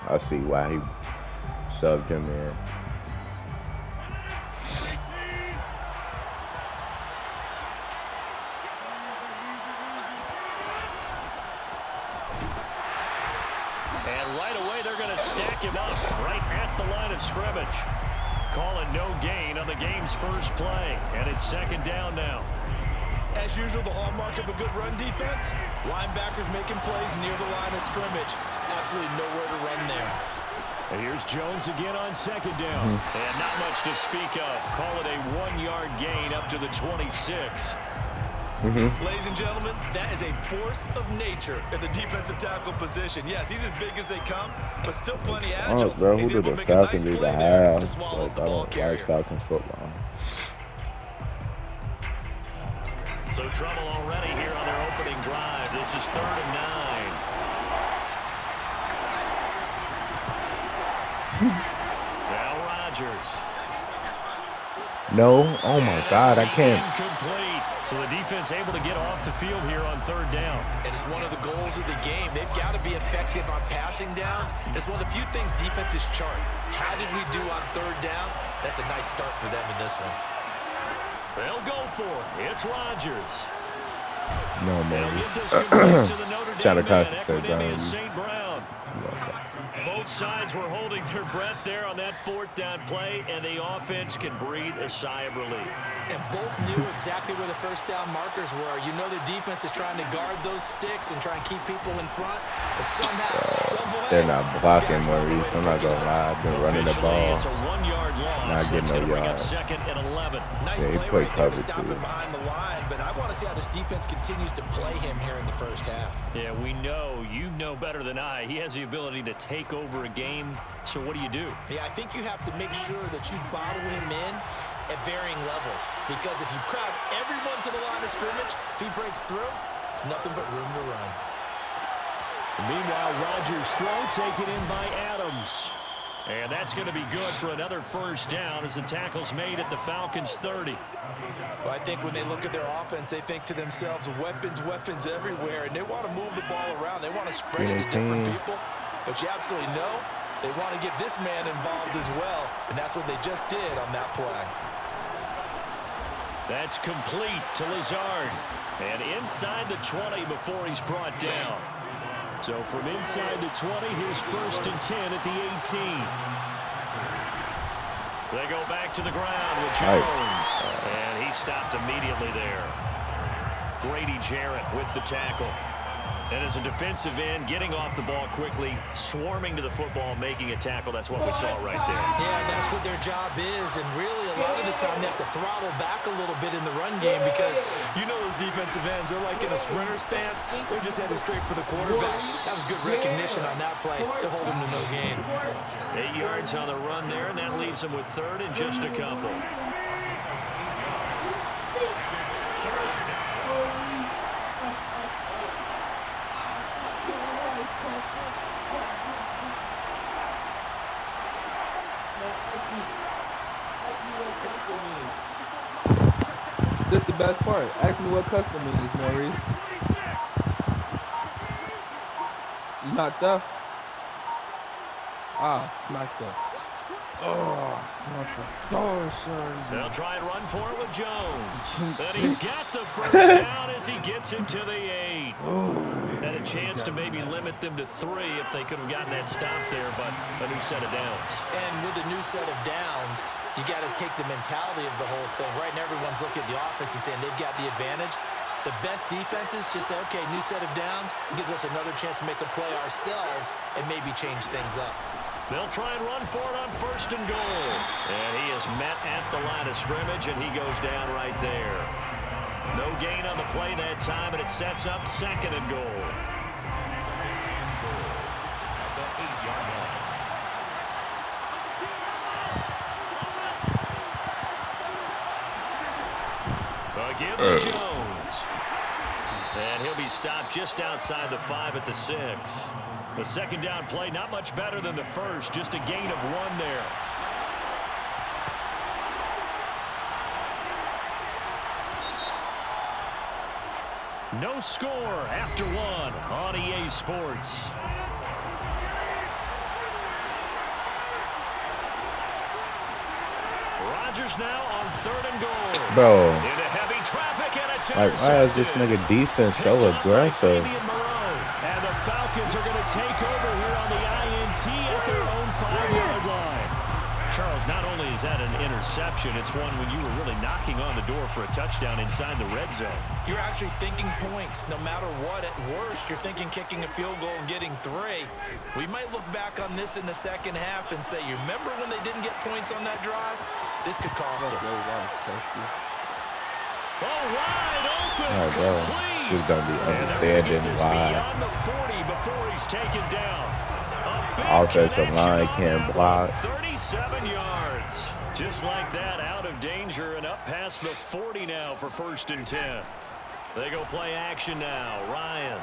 I see why he subbed him in. And right away, they're going to stack him up right at the line of scrimmage. Calling no gain on the game's first play. And it's second down now. As usual, the hallmark of a good run defense, linebackers making plays near the line of scrimmage. Absolutely nowhere to run there. And here's Jones again on second down. And not much to speak of. Call it a 1-yard gain up to the 26. Ladies and gentlemen, that is a force of nature in the defensive tackle position. Yes, he's as big as they come, but still plenty agile. Bro, He's who able did to the make a nice Falcons do play the there half? to swallow Like, the I ball don't carrier. like Falcons football. So trouble already here on their opening drive. This is 3rd and 9. Now Rodgers. No, oh my God, I can't. Incomplete. So the defense able to get off the field here on 3rd down. And it's one of the goals of the game. They've got to be effective on passing downs. It's one of the few things defenses chart. How did we do on 3rd down? That's a nice start for them in this one. They'll go for it. It's Rodgers. No, They'll man. give this complete to the Notre Trying to Dame man, concentrate, Brian. Equanimeous St. Brown. Both sides were holding their breath there on that 4th down play, and the offense can breathe a sigh of relief. And both knew exactly where the first down markers were. You know the defense is trying to guard those sticks and try and keep people in front. But somehow, someway, They're not blocking Maurice. I'm not going to lie. I've been running the ball. It's a 1-yard loss. Not getting That's no going to bring up yards. 2nd and 11. Nice Yeah, he play played right there to coverage, stop too. him behind the line. But I want to see how this defense continues to play him here in the first half. Yeah, we know. You know better than I. He has the ability to take over a game. So what do you do? Yeah, I think you have to make sure that you bottle him in at varying levels. Because if you crowd everyone to the line of scrimmage, if he breaks through, there's nothing but room to run. Meanwhile, Rodgers' throw taken in by Adams. And that's going to be good for another first down as the tackle's made at the Falcons' 30. Well, I think when they look at their offense, they think to themselves, weapons, weapons everywhere, and they want to move the ball around. They want to spread it to different people. But you absolutely know they want to get this man involved as well, and that's what they just did on that play. That's complete to Lazard. And inside the 20 before he's brought down. So from inside the 20, here's 1st and 10 at the 18. They go back to the ground with Jones. And he stopped immediately there. Grady Jarrett with the tackle. And as a defensive end, getting off the ball quickly, swarming to the football, making a tackle. That's what we saw right there. Yeah, that's what their job is. And really, a lot of the time, they have to throttle back a little bit in the run game because you know those defensive ends, they're like in a sprinter stance. They're just headed straight for the quarterback. That was good recognition on that play to hold him to no gain. 8 yards on the run there, and that leaves him with 3rd and just a couple. This is the best part. Ask me what custom is, Maurice. You knocked up? Ah, knocked up. Oh, They'll try and run for it with Jones. And he's got the first down as he gets into the 8. Had a chance to maybe limit them to 3 if they could have gotten that stop there, but a new set of downs. And with a new set of downs, you got to take the mentality of the whole thing. Right now, everyone's looking at the offense and saying they've got the advantage. The best defenses just say, okay, new set of downs. It gives us another chance to make a play ourselves and maybe change things up. They'll try and run for it on 1st and goal. And he is met at the line of scrimmage, and he goes down right there. No gain on the play that time, and it sets up 2nd and goal. Again to Jones. And he'll be stopped just outside the 5 at the 6. The 2nd down play, not much better than the first, just a gain of 1 there. No score after 1 on EA Sports. Rodgers now on 3rd and goal. Bro. Into heavy traffic, and it's Like, why is this nigga defense so aggressive? And the Falcons are going to take over here on the INT at their own 5-yard line. Charles, not only is that an interception, it's one when you were really knocking on the door for a touchdown inside the red zone. You're actually thinking points. No matter what, at worst, you're thinking kicking a field goal and getting 3. We might look back on this in the second half and say, you remember when they didn't get points on that drive? This could cost them. Oh, wide open, Oh, bro. complete. Dude don't be understanding why Beyond the 40 before he's taken down. offensive line can't block. 37 yards. Just like that, out of danger and up past the 40 now for 1st and 10. They go play action now. Ryan.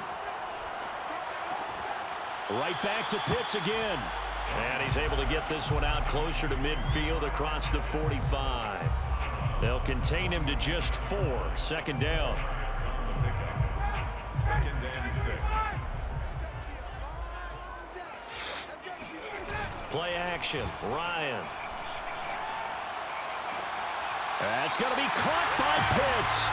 Right back to Pitts again. And he's able to get this one out closer to midfield across the 45. They'll contain him to just 4. 2nd down. 2nd and 6. Play action. Ryan. That's going to be caught by Pitts.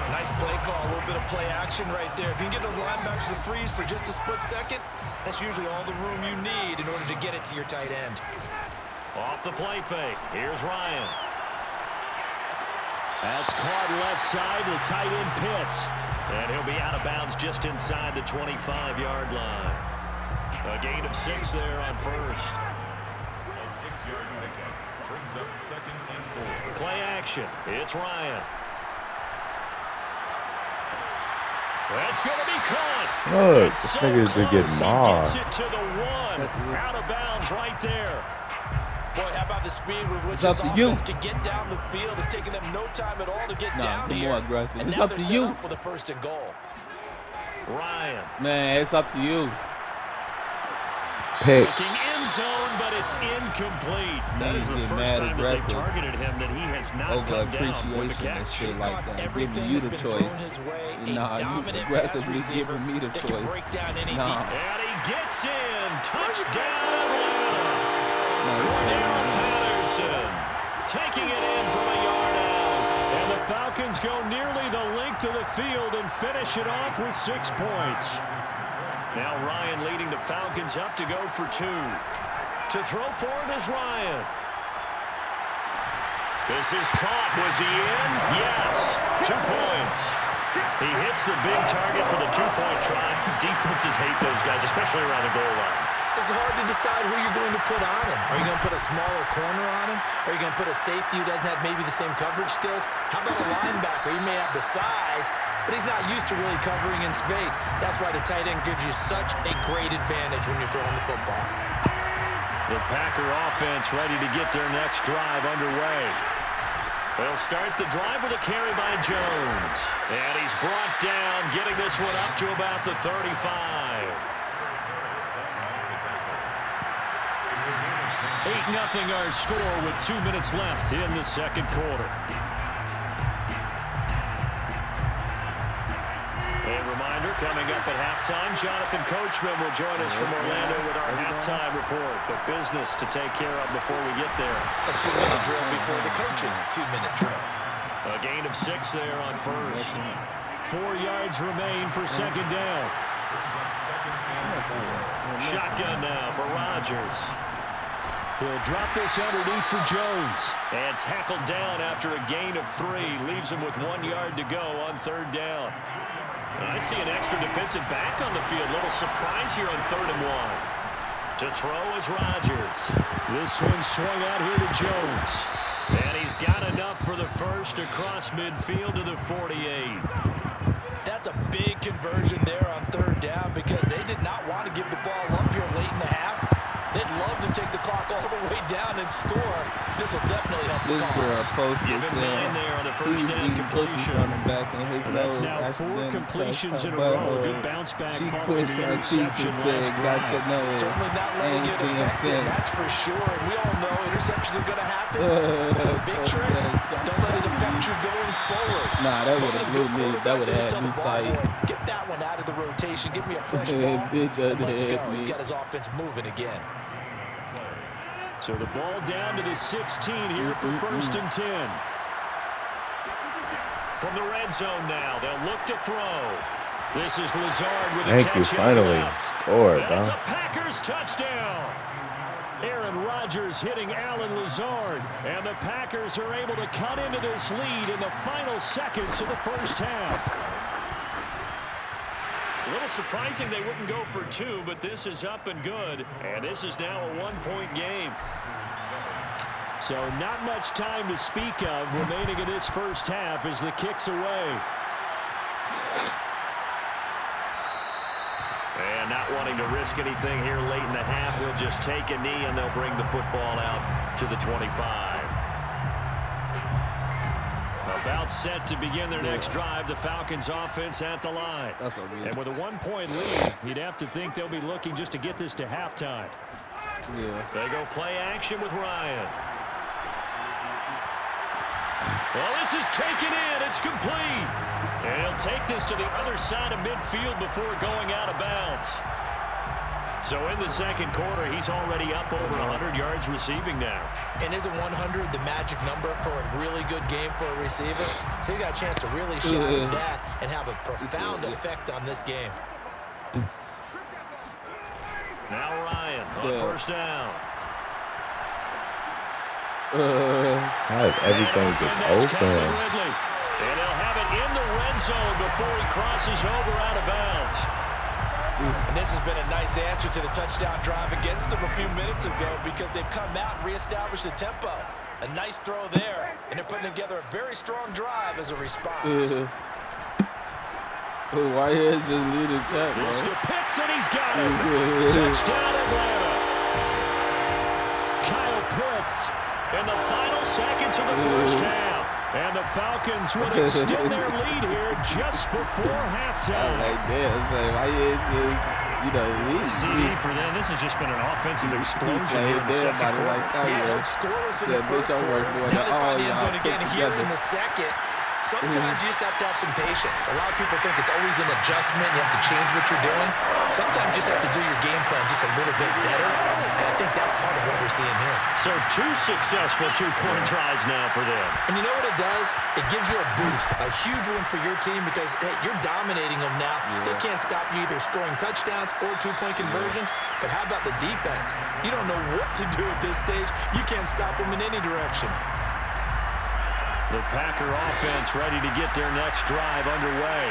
Nice play call, a little bit of play action right there. If you can get those linebackers to freeze for just a split second, that's usually all the room you need in order to get it to your tight end. Off the play fake. Here's Ryan. That's caught left side to tight end Pitts. And he'll be out of bounds just inside the 25-yard line. A gain of 6 there on 1st. A 6-yard pickup brings up 2nd and 4. Play action. It's Ryan. That's going to be caught. Look, It's this so nigga's close. getting He mauled. gets it to the 1. Out of bounds right there. Boy, how about the speed with which It's this up to you. offense can get down the field? It's taking them no time at all to get down be here. more aggressive. And It's now up they're to set you. up with a 1st and goal. Ryan. Man, it's up to you. Pick. Looking end zone, but it's incomplete. That is the Get first mad time that they've aggressive. targeted him that he has not Over come down with a appreciation and catch. shit He's like caught that. everything Giving you that's the been choice. thrown his way. Nah, A you dominant pass aggressively receiver giving me the that choice. can break down any Nah. defense. And he gets in. Touchdown, Atlanta. Cordell Patterson taking it in from a yard out. And the Falcons go nearly the length of the field and finish it off with 6 points. Now Ryan leading the Falcons up to go for 2. To throw forward is Ryan. This is caught. Was he in? Yes. 2 points. He hits the big target for the 2-point try. Defenses hate those guys, especially around the goal line. It's hard to decide who you're going to put on him. Are you going to put a smaller corner on him? Are you going to put a safety who doesn't have maybe the same coverage skills? How about a linebacker? He may have the size, but he's not used to really covering in space. That's why the tight end gives you such a great advantage when you're throwing the football. The Packer offense ready to get their next drive underway. They'll start the drive with a carry by Jones. And he's brought down, getting this one up to about the 35. 8-0 our score with 2 minutes left in the 2nd quarter. A reminder, coming up at halftime, Jonathan Coachman will join us from Orlando with our halftime report. But business to take care of before we get there. A 2-minute drill before the coach's 2-minute drill. A gain of 6 there on 1st. 4 yards remain for 2nd down. Shotgun now for Rodgers. He'll drop this underneath for Jones. And tackled down after a gain of 3. Leaves him with 1 yard to go on 3rd down. I see an extra defensive back on the field. Little surprise here on 3rd and 1. To throw is Rodgers. This one swung out here to Jones. And he's got enough for the 1st across midfield to the 48. That's a big conversion there on 3rd down because they did not want to give the ball up here late in the half. They'd love to take the clock all the way down and score. This will definitely help the cause. Give him 9 there on the 1st down completion. And that's now 4 completions in a row. Good bounce back following the interception last drive. Certainly not letting it affect him, that's for sure. And we all know interceptions are going to happen. It's a big trick. Don't let it affect you going forward. Nah, that would have blew me. That would have had me fight. Get that one out of the rotation. Give me a fresh ball. And let's go. He's got his offense moving again. So the ball down to the 16 here for 1st and 10. From the red zone now, they'll look to throw. This is Lazard with a catch. Thank you, finally. Scored, That's bro. a Packers touchdown. Aaron Rodgers hitting Alan Lazard. And the Packers are able to cut into this lead in the final seconds of the first half. A little surprising they wouldn't go for 2, but this is up and good. And this is now a 1-point game. So not much time to speak of remaining in this first half as the kick's away. And not wanting to risk anything here late in the half, he'll just take a knee and they'll bring the football out to the 25. About set to begin their next drive, the Falcons offense at the line. And with a 1-point lead, you'd have to think they'll be looking just to get this to halftime. Yeah. They go play action with Ryan. Well, this is taken in. It's complete. And he'll take this to the other side of midfield before going out of bounds. So in the second quarter, he's already up over 100 yards receiving now. And isn't 100 the magic number for a really good game for a receiver? So he got a chance to really shatter that and have a profound effect on this game. Now Ryan on first down. How is everything just open? And he'll have it in the red zone before he crosses over out of bounds. And this has been a nice answer to the touchdown drive against them a few minutes ago because they've come out and reestablished the tempo. A nice throw there, and they're putting together a very strong drive as a response. Why is just leading check, bro? Mr. Pitts, and he's got him. Touchdown, Atlanta. Kyle Pitts in the final seconds of the first half. And the Falcons would extend their lead here just before halftime. Like that, why you just, lead? CD for them. This has just been an offensive explosion here in the second quarter. Yeah, it's scoreless in the first quarter. Now they find the end zone again here in the second. Sometimes you just have to have some patience. A lot of people think it's always an adjustment. You have to change what you're doing. Sometimes you just have to do your game plan just a little bit better. And I think that's part of what we're seeing here. So 2 successful 2-point tries now for them. And you know what it does? It gives you a boost, a huge one for your team because, hey, you're dominating them now. They can't stop you either scoring touchdowns or 2-point conversions. But how about the defense? You don't know what to do at this stage. You can't stop them in any direction. The Packer offense ready to get their next drive underway.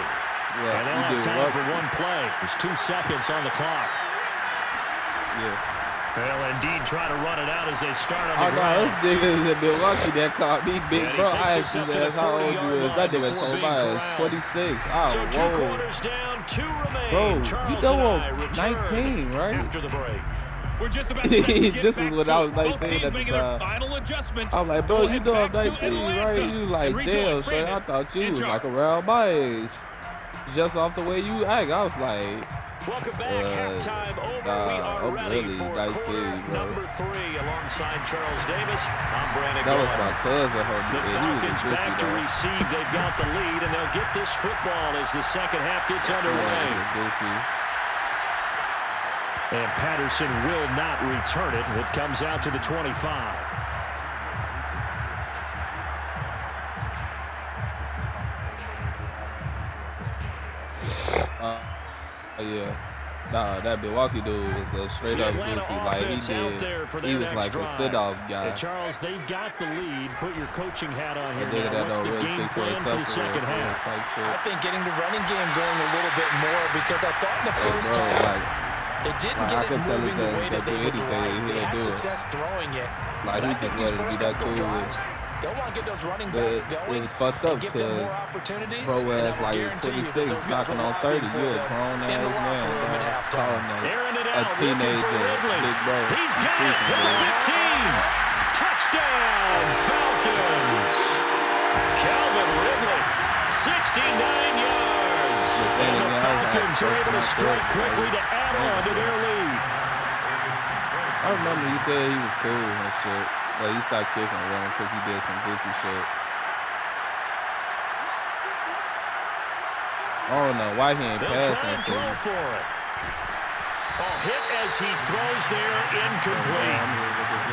Yeah, and they'll have time for 1 play. There's 2 seconds on the clock. Yeah. They'll indeed try to run it out as they start on the ground. Oh, no, those niggas in Milwaukee that caught me big, bro. I asked him how old you is. That nigga told me I was 26. Oh, so 2 whoa. quarters down, 2 remain. Bro, Charles you know and I 19, right? after the break. We're just about set to get this back is what to I was it. 19 Both teams at the making their time. final adjustments. I'm like, bro, We'll you head know I'm back to 19, right? Atlanta You like, and rejoin damn, son, I Brandon thought you in was like charge. around my age. Just off the way you act, I was like, Welcome back. Halftime over. We are I'm ready really for nice quarter kid, bro. number 3 alongside Charles Davis. I'm Brandon That was Gaudin. my cousin. The Falcons back to receive. They've got the lead, and they'll get this football as the second half gets underway. And Patterson will not return it. It comes out to the 25. Yeah. Nah, that Milwaukee dude was a straight up goofy. Like he was like a sit-off guy. And Charles, they've got the lead. Put your coaching hat on here. Now, what's the game plan for the second half? I think getting the running game going a little bit more because I thought in the first half it didn't get it moving the way that they would like. They had success throwing it. But I think these first couple drives, they'll want to get those running backs going and give them more opportunities. Pro ass like 26, knocking on 30. You a grown ass man, bro. Calling a teenager, big bro. He's got it with the 15. Touchdown, Falcons. Calvin Ridley, 69 yards. And the Falcons are able to strike quickly to add on to their lead. I remember he said he was cool and shit. But he stopped kicking around because he did some goofy shit. I don't know why he ain't passing. They'll try and throw for it. Oh, hit as he throws there, incomplete.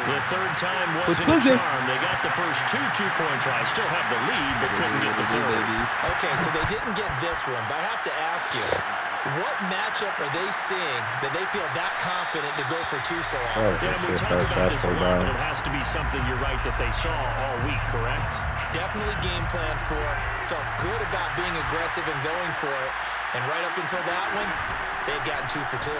The third time wasn't a charm. They got the first two-point tries. Still have the lead, but couldn't get the third. Okay, so they didn't get this one, but I have to ask you, what matchup are they seeing that they feel that confident to go for two so often? Yeah, we talk about this a lot, but it has to be something, you're right, that they saw all week, correct? Definitely game plan for it. Felt good about being aggressive and going for it. And right up until that one, they had gotten 2 for 2.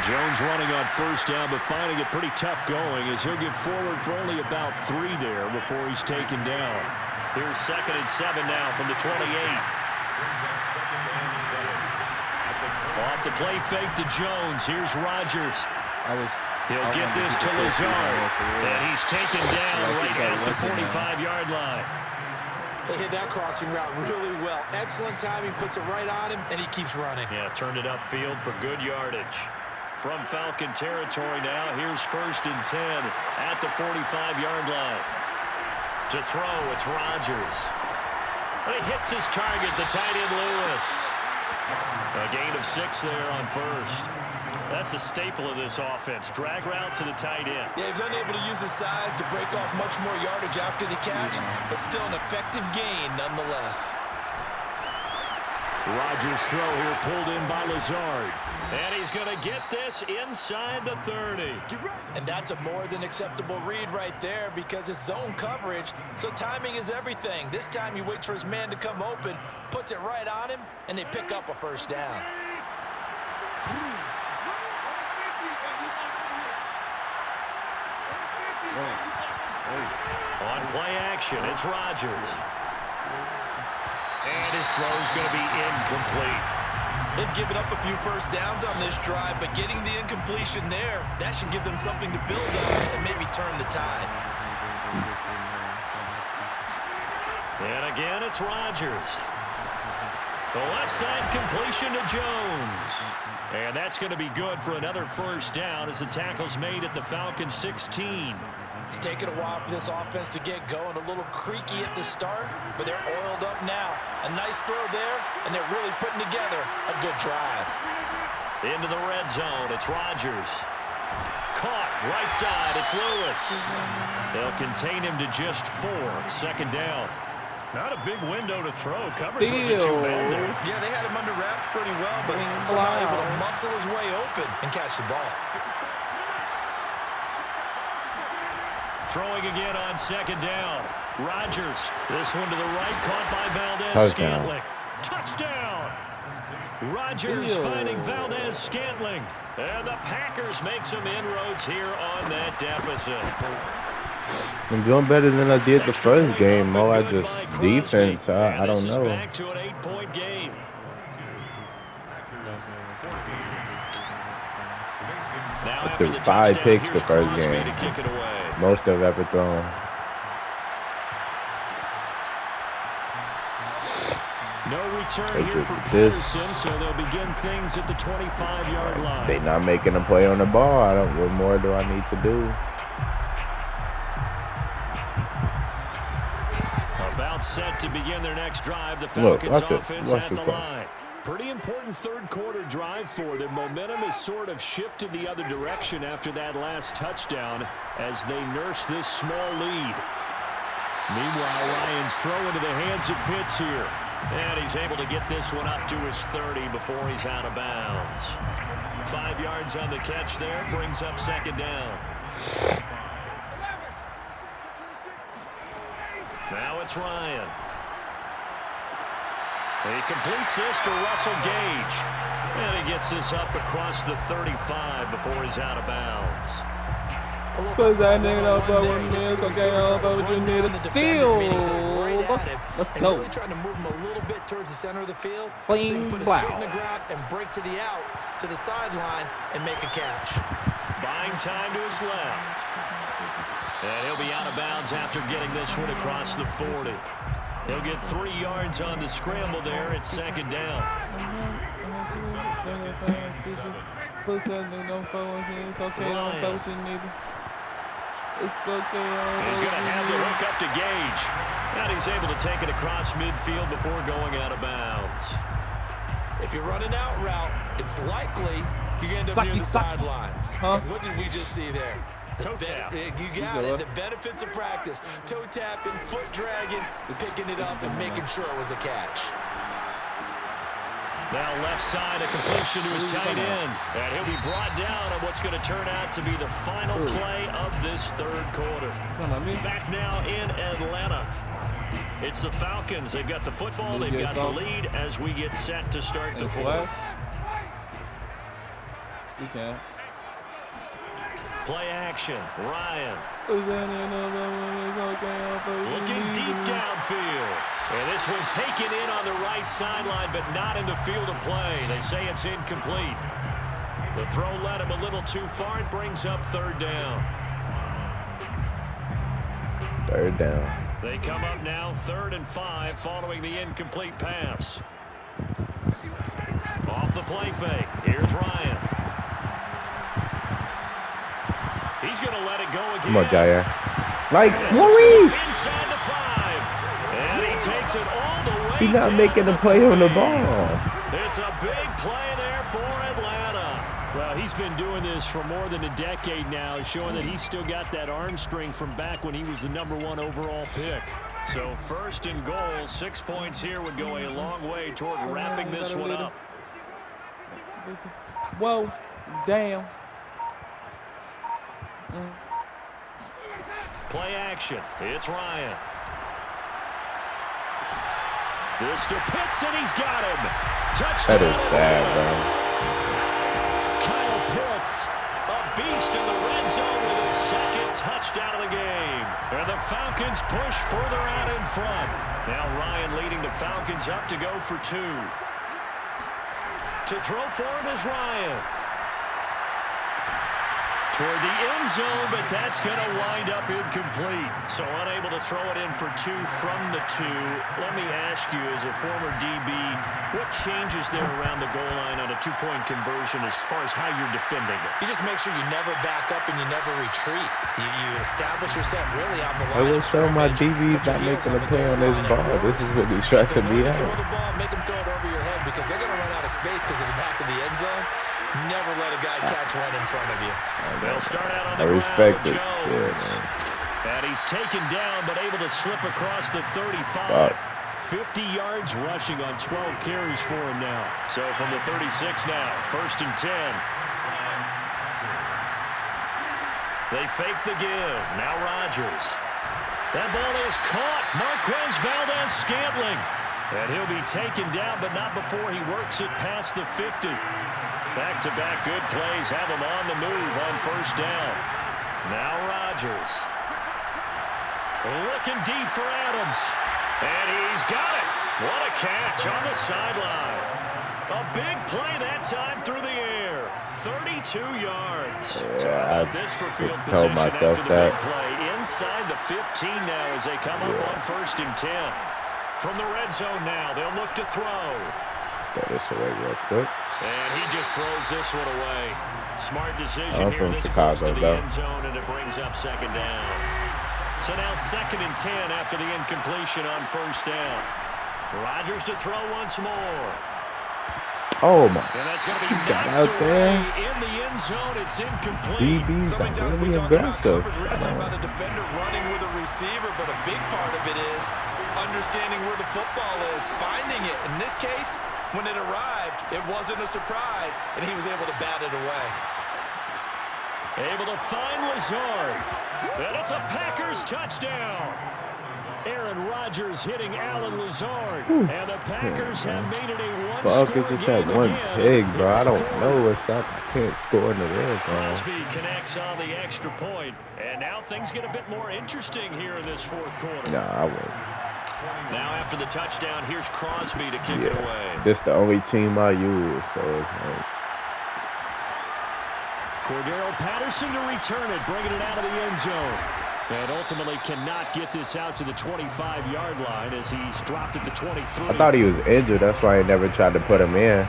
Jones running on first down, but finding it pretty tough going as he'll get forward for only about 3 there before he's taken down. Here's 2nd and 7 now from the 28. Off the play fake to Jones. Here's Rodgers. He'll get this to Lazard. And he's taken down right at the 45-yard line. They hit that crossing route really well. Excellent timing, puts it right on him, and he keeps running. Yeah, turned it upfield for good yardage. From Falcon territory now, here's 1st and 10 at the 45-yard line. To throw, it's Rodgers. And he hits his target, the tight end Lewis. A gain of 6 there on first. That's a staple of this offense. Drag route to the tight end. Yeah, he was unable to use his size to break off much more yardage after the catch, but still an effective gain nonetheless. Rodgers' throw here pulled in by Lazard. And he's going to get this inside the 30. And that's a more than acceptable read right there because it's zone coverage, so timing is everything. This time he waits for his man to come open, puts it right on him, and they pick up a first down. On play action, it's Rodgers. And his throw's going to be incomplete. They've given up a few first downs on this drive, but getting the incompletion there, that should give them something to build on and maybe turn the tide. And again, it's Rodgers. The left side completion to Jones. And that's going to be good for another first down as the tackle's made at the Falcons 16. It's taken a while for this offense to get going. A little creaky at the start, but they're oiled up now. A nice throw there, and they're really putting together a good drive. Into the red zone, it's Rodgers. Caught, right side, it's Lewis. They'll contain him to just 4, 2nd down. Not a big window to throw. Coverage wasn't too bad there. Yeah, they had him under wraps pretty well, but somehow able to muscle his way open and catch the ball. Throwing again on 2nd down. Rodgers. This one to the right, caught by Valdez-Scantling. Touchdown! Rodgers finding Valdez-Scantling. And the Packers make some inroads here on that deficit. I'm doing better than I did the first game. More I just defense. I don't know. Back to an 8-point game. I threw 5 picks the first game. Most I've ever thrown. No return here for Patterson, so they'll begin things at the 25-yard line. They not making a play on the ball. What more do I need to do? About set to begin their next drive. The Falcons offense at the line. Pretty important third-quarter drive for them. Momentum has sort of shifted the other direction after that last touchdown as they nurse this small lead. Meanwhile, Ryan's throw into the hands of Pitts here. And he's able to get this one up to his 30 before he's out of bounds. 5 yards on the catch there, brings up 2nd down. Now it's Ryan. He completes this to Russell Gage. And he gets this up across the 35 before he's out of bounds. Put that nigga up over me, Let's go. Really trying to move him a little bit towards the center of the field. Clean so he put his foot in the ground and break to the out, to the sideline, and make a catch. Buying time to his left. And he'll be out of bounds after getting this one across the 40. He'll get 3 yards on the scramble there at 2nd down. He's going to have the hook up to Gage. And he's able to take it across midfield before going out of bounds. If you're running out route, it's likely you're going to end up near the sideline. Huh? What did we just see there? Toe tap. You got it. The benefits of practice. Toe tapping, foot dragging, picking it up, and making sure it was a catch. Now left side, a completion to his tight end. And he'll be brought down on what's going to turn out to be the final play of this third quarter. Back now in Atlanta. It's the Falcons. They've got the football. They've got the lead as we get set to start the fourth. You can. Play action. Ryan. Looking deep downfield. And this one taken in on the right sideline, but not in the field of play. They say it's incomplete. The throw led him a little too far. It brings up third down. Third down. They come up now 3rd and 5 following the incomplete pass. Off the play fake. Here's Ryan. He's going to let it go again. Come on, Jair. Like, Maurice! Inside the 5. And he takes it all the way. He's not making the play on the ball. It's a big play there for Atlanta. Well, he's been doing this for more than a decade now, showing that he's still got that arm strength from back when he was the #1 overall pick. So 1st and goal, 6 points here would go a long way toward wrapping this one up. Whoa, damn. Play action. It's Ryan. This to Pitts, and he's got him. Touchdown. That is sad, bro. Kyle Pitts, a beast in the red zone with his 2nd touchdown of the game. And the Falcons push further out in front. Now Ryan leading the Falcons up to go for 2. To throw for him is Ryan. Toward the end zone, but that's going to wind up incomplete. So unable to throw it in for 2 from the 2. Let me ask you, as a former DB, what changes there around the goal line on a 2-point conversion as far as how you're defending it? You just make sure you never back up and you never retreat. You establish yourself really on the line. I will show my DB's not making a play on this ball. This is what he's stressing me out. Throw the ball, make them throw it over your head because they're going to run out of space because of the back of the end zone. Never let a guy catch one in front of you. They'll start out on the I respect ground. it. Jones. Yeah, and he's taken down, but able to slip across the 35. Fuck. 50 yards rushing on 12 carries for him now. So from the 36 now, 1st and 10. They fake the give. Now Rodgers. That ball is caught. Marquez Valdes-Scantling. And he'll be taken down, but not before he works it past the 50. Back-to-back good plays have him on the move on 1st down. Now Rodgers. Looking deep for Adams. And he's got it. What a catch on the sideline. A big play that time through the air. 32 yards. Yeah, so how about this for field told position myself after the that. big play? Inside the 15 now as they come up on 1st and 10. From the red zone now, they'll look to throw. Throw this away real quick. And he just throws this one away. Smart decision I'm here from this Chicago, close to the though. end zone, and it brings up 2nd down. So now 2nd and 10 after the incompletion on 1st down. Rodgers to throw once more. Oh my. And that's going to be Got knocked out away there. in the end zone. It's incomplete. DB's So many got times we really talk about aggressive. coverage, we're just talking about a defender running with a receiver, but a big part of it is understanding where the football is, finding it. In this case, when it arrived, it wasn't a surprise, and he was able to bat it away. Able to find Lazard. And it's a Packers touchdown. Aaron Rodgers hitting Alan Lazard. And the Packers have made it a Fuck, one-score it just had game one again. pig, bro. I don't know what's up. I can't score in the red zone. Crosby connects on the extra point. And now things get a bit more interesting here in this 4th quarter. Nah, I wouldn't. Now after the touchdown, here's Crosby to kick it away. This the only team I use, so it's like, Cordero Patterson to return it, bringing it out of the end zone. And ultimately cannot get this out to the 25-yard line as he's dropped at the 23. I thought he was injured. That's why I never tried to put him in.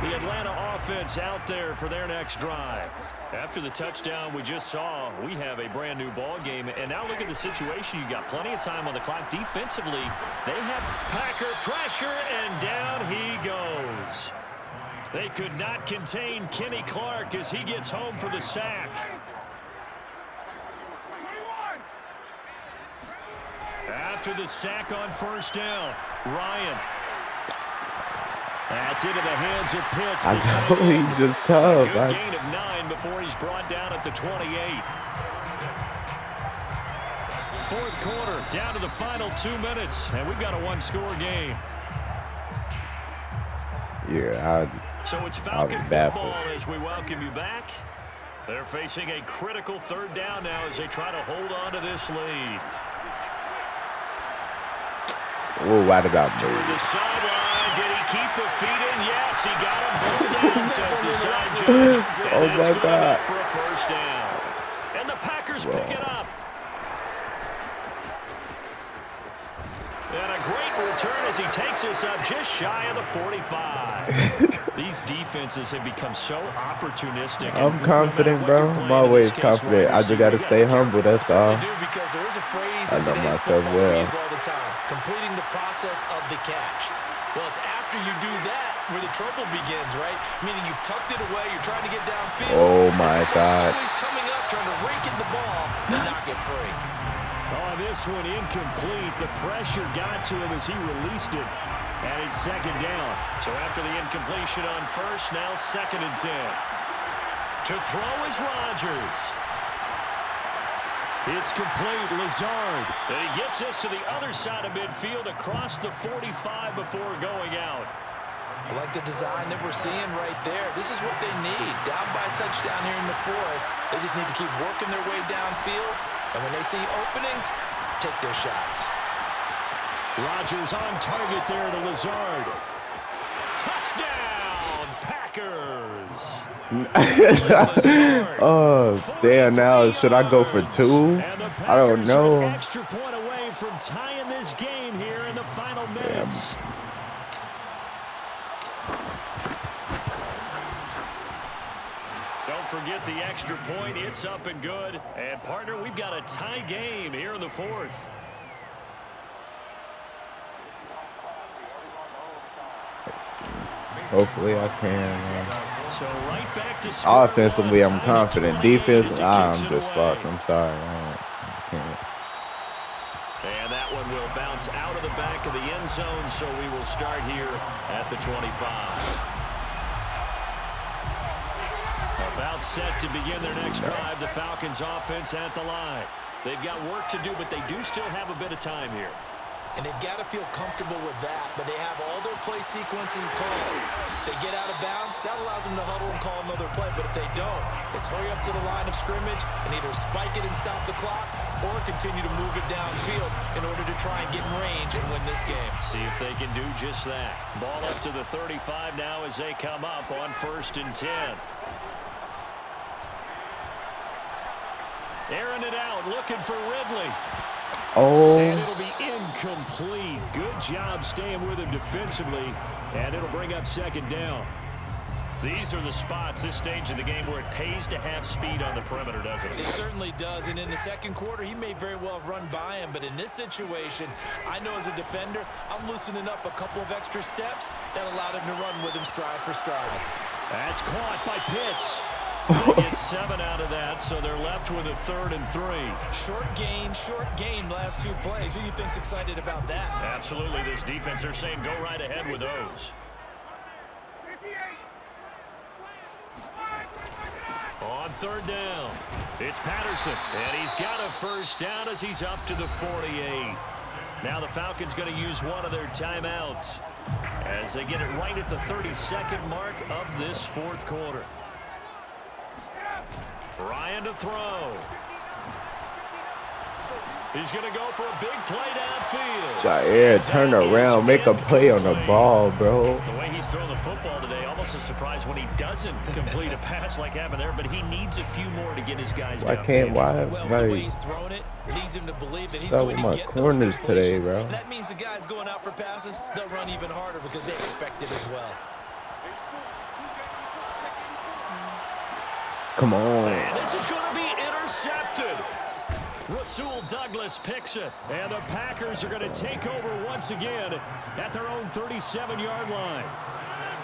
The Atlanta offense out there for their next drive. After the touchdown we just saw, we have a brand new ball game. And now look at the situation. You got plenty of time on the clock. Defensively, they have Packer pressure, and down he goes. They could not contain Kenny Clark as he gets home for the sack. After the sack on first down, Ryan. That's into the hands of Pitts. I know he's just tough. Good gain of 9 before he's brought down at the 28. Fourth quarter, down to the final 2 minutes, and we've got a one-score game. Yeah, so it's Falcon football as we welcome you back. They're facing a critical third down now as they try to hold on to this lead. Oh, what about me? Toward the sideline, did he keep the feet in? Yes, he got them both down, says the side judge. Oh, my God. For a first down. And the Packers pick it up. And a great return as he takes us up just shy of the 45. These defenses have become so opportunistic. I'm confident, bro. I'm always confident. I just got to stay humble, that's all. They do, because there is a phrase I in know today's myself football well. we use all the time. Completing the process of the catch. Well, it's after you do that where the trouble begins, right? Meaning you've tucked it away, you're trying to get downfield. Oh, my God. Always coming up, trying to rake in the ball and knock it free. Oh, this one incomplete. The pressure got to him as he released it. And it's second down. So after the incompletion on first, now 2nd and 10. To throw is Rodgers. It's complete. Lazard. And he gets us to the other side of midfield across the 45 before going out. I like the design that we're seeing right there. This is what they need. Down by a touchdown here in the fourth. They just need to keep working their way downfield. And when they see openings, take their shots. Rodgers on target there to Lazard. Touchdown, Packers. Oh, damn, now should I go for 2? I don't know. Extra point away from tying this game here in the final minutes. Don't forget the extra point. It's up and good. And, partner, we've got a tie game here in the fourth. Hopefully I can. So right back to score. Offensively, I'm confident. Defense, I'm just fucked. I'm sorry. I can't. And that one will bounce out of the back of the end zone, so we will start here at the 25. About set to begin their next drive. The Falcons offense at the line. They've got work to do, but they do still have a bit of time here. And they've got to feel comfortable with that, but they have all their play sequences called. If they get out of bounds, that allows them to huddle and call another play. But if they don't, it's hurry up to the line of scrimmage and either spike it and stop the clock or continue to move it downfield in order to try and get in range and win this game. See if they can do just that. Ball up to the 35 now as they come up on 1st and 10. Airing it out, looking for Ridley. Oh. And it'll be incomplete. Good job staying with him defensively. And it'll bring up 2nd down. These are the spots, this stage of the game, where it pays to have speed on the perimeter, doesn't it? It certainly does. And in the second quarter, he may very well have run by him. But in this situation, I know as a defender, I'm loosening up a couple of extra steps that allowed him to run with him stride for stride. That's caught by Pitts. They get 7 out of that, so they're left with a 3rd and 3. Short gain last 2 plays. Who do you think's excited about that? Absolutely, this defense, they're saying go right ahead with those. On 3rd down, it's Patterson, and he's got a first down as he's up to the 48. Now the Falcons going to use one of their timeouts as they get it right at the 32nd mark of this 4th quarter. Ryan to throw. He's going to go for a big play downfield. Jair, turn around, make a play on the ball, bro. The way he's throwing the football today, almost a surprise when he doesn't complete a pass like happened there, but he needs a few more to get his guys downfield. Well, the way he's throwing it leads him to believe that he's going to get those corners today, bro. That means the guys going out for passes, they'll run even harder because they expect it as well. Come on. And this is going to be intercepted. Rasul Douglas picks it. And the Packers are going to take over once again at their own 37-yard line.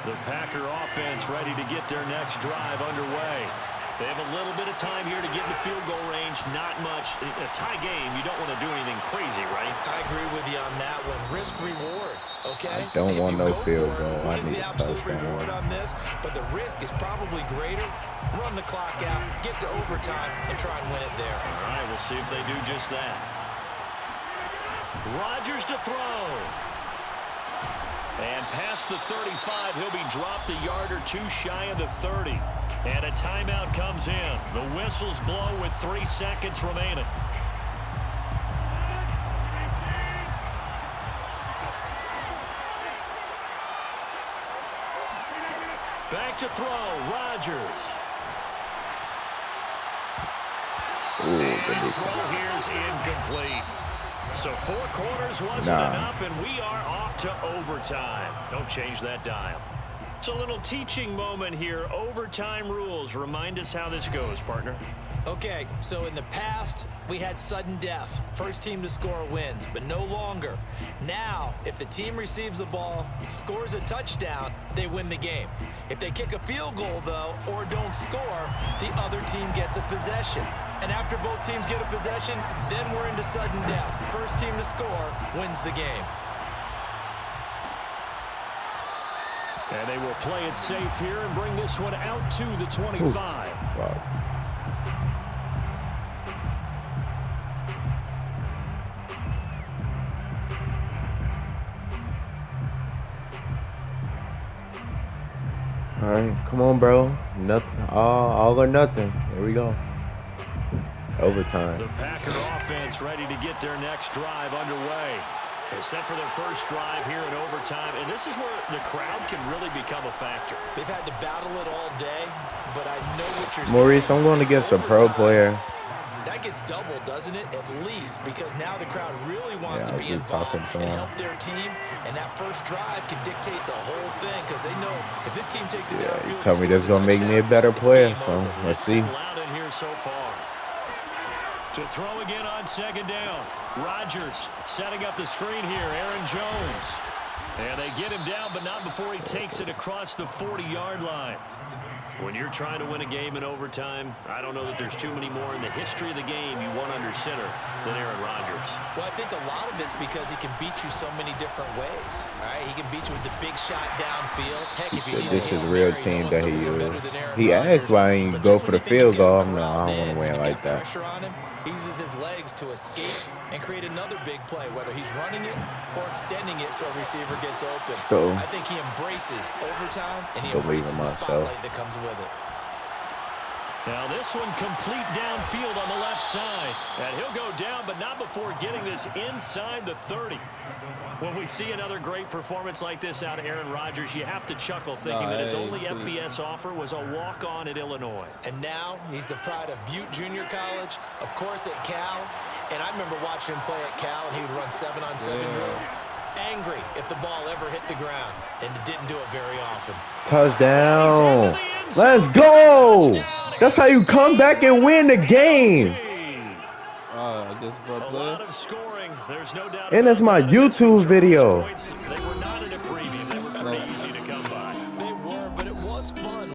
The Packer offense ready to get their next drive underway. They have a little bit of time here to get in the field goal range. Not much. In a tie game, you don't want to do anything crazy, right? I agree with you on that one. Risk reward, okay? I don't want no field goal. What I is need the a absolute touchdown. reward on this? But the risk is probably greater. Run the clock out, get to overtime, and try and win it there. All right, we'll see if they do just that. Rodgers to throw. And past the 35, he'll be dropped a yard or two shy of the 30. And a timeout comes in. The whistles blow with 3 seconds remaining. Back to throw, Rodgers. His throw here is incomplete. So 4 quarters wasn't enough, and we are off to overtime. Don't change that dial. It's a little teaching moment here. Overtime rules. Remind us how this goes, partner. Okay, so in the past, we had sudden death. First team to score wins, but no longer. Now, if the team receives the ball, scores a touchdown, they win the game. If they kick a field goal, though, or don't score, the other team gets a possession. And after both teams get a possession, then we're into sudden death. First team to score wins the game. And they will play it safe here and bring this one out to the 25. Wow. All right, come on, bro. Nothing, all or nothing. Here we go. Overtime. The Packer offense ready to get their next drive underway. They're set for their first drive here in overtime, and this is where the crowd can really become a factor. They've had to battle it all day, but I know what you're Maurice, saying. I'm going against a pro player. That gets doubled, doesn't it? At least, because now the crowd really wants to be I'll be involved talking to and him. help their team, and that first drive can dictate the whole thing, because they know if this team takes it downfield, You tell me that's going to make me a better player, so let's see. Loud in here so far. To throw again on second down. Rodgers setting up the screen here. Aaron Jones. And they get him down, but not before he takes it across the 40-yard line. When you're trying to win a game in overtime, I don't know that there's too many more in the history of the game you want under center than Aaron Rodgers. Well, I think a lot of it's because he can beat you so many different ways. All right, he can beat you with the big shot downfield. Heck, if you need This a is Hail the real Mary, team no one that he throws it better used. than Aaron He Rodgers. asked why he But go just for when the you think field you get goal. No, I corralled don't want in, to win when you like get that. pressure on him, he uses his legs to escape and create another big play, whether he's running it or extending it so a receiver gets open. So, I think he embraces overtime, and he believe embraces in the myself. spotlight that comes with it. Now this one complete downfield on the left side. And he'll go down, but not before getting this inside the 30. When we see another great performance like this out of Aaron Rodgers, you have to chuckle thinking that his only FBS offer was a walk-on at Illinois. And now he's the pride of Butte Junior College, of course at Cal. And I remember watching him play at Cal, and he would run 7-on-7 drills. Angry if the ball ever hit the ground, and it didn't do it very often. touchdown. Let's go. That's how you come back and win the game. A lot of scoring. There's no doubt And that's my YouTube video. They were